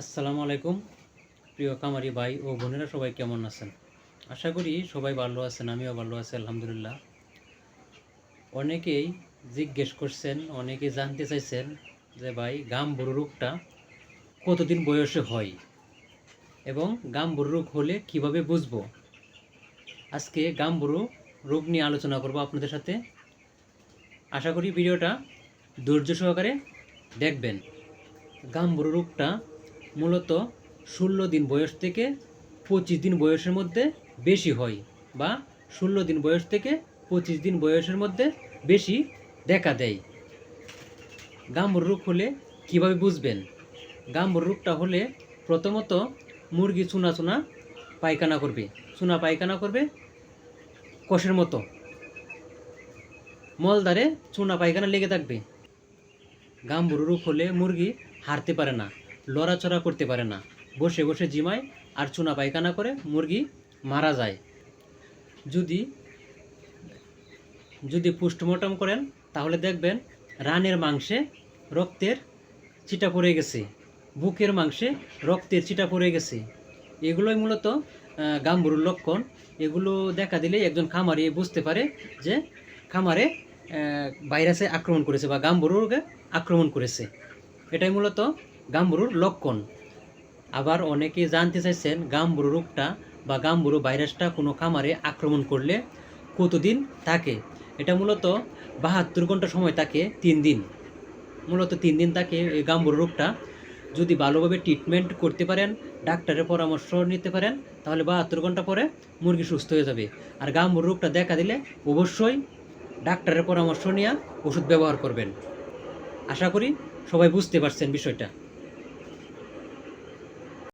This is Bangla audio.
আসসালামু আলাইকুম প্রিয় খামারি ভাই ও বোনেরা, সবাই কেমন আছেন? আশা করি সবাই ভালো আছেন, আমিও ভালো আছি আলহামদুলিল্লাহ। অনেকেই জিজ্ঞেস করছেন, অনেকেই জানতে চাইছেন যে ভাই গামবুড়ো রোগটা কতদিন বয়সে হয় এবং গামবুড়ো রোগ হলে কিভাবে বুঝবো। আজকে গামবুড়ো রোগ নিয়ে আলোচনা করব আপনাদের সাথে। আশা করি ভিডিওটা ধৈর্য সহকারে দেখবেন। গামবুড়ো রোগটা মূলত 16 দিন বয়স থেকে 25 দিন বয়সের মধ্যে বেশি হয়, বা 16 দিন বয়স থেকে 25 দিন বয়সের মধ্যে বেশি দেখা দেয়। গামবুড়ো রোগ হলে কিভাবে বুঝবেন? গামবুড়ো রোগটা হলে প্রথমত মুরগি চুনা চুনা পায়খানা করবে, কষের মতো মলদারে চুনা পায়খানা লেগে থাকবে। গামবুড়ো রোগ হলে মুরগি হাঁটতে পারে না, লড়াচড়া করতে পারে না, বসে বসে জিমায় আর চুনা পায়খানা করে মুরগি মারা যায়। যদি যদি পোস্টমর্টম করেন তাহলে দেখবেন রানের মাংসে রক্তের চিটা পড়ে গেছে, বুকের মাংসে রক্তের চিটা পড়ে গেছে। এগুলোই মূলত গামবুড়োর লক্ষণ। এগুলো দেখা দিলে একজন খামারি বুঝতে পারে যে খামারে ভাইরাসে আক্রমণ করেছে বা গামবুড়ো রোগে আক্রমণ করেছে। এটাই মূলত গামবুড়োর লক্ষণ। আবার অনেকে জানতে চাইছেন গামবুড়ো রোগটা বা গামবুড়ো ভাইরাসটা কোনো খামারে আক্রমণ করলে কতদিন থাকে। এটা মূলত 72 ঘন্টা সময় থাকে, 3 দিন। মূলত 3 দিন থাকে এই গামবুড়ো রোগটা। যদি ভালোভাবে ট্রিটমেন্ট করতে পারেন, ডাক্তারের পরামর্শ নিতে পারেন, তাহলে 72 ঘন্টা পরে মুরগি সুস্থ হয়ে যাবে। আর গামবুড়ো রোগটা দেখা দিলে অবশ্যই ডাক্তারের পরামর্শ নিয়ে ওষুধ ব্যবহার করবেন। আশা করি সবাই বুঝতে পারছেন বিষয়টা।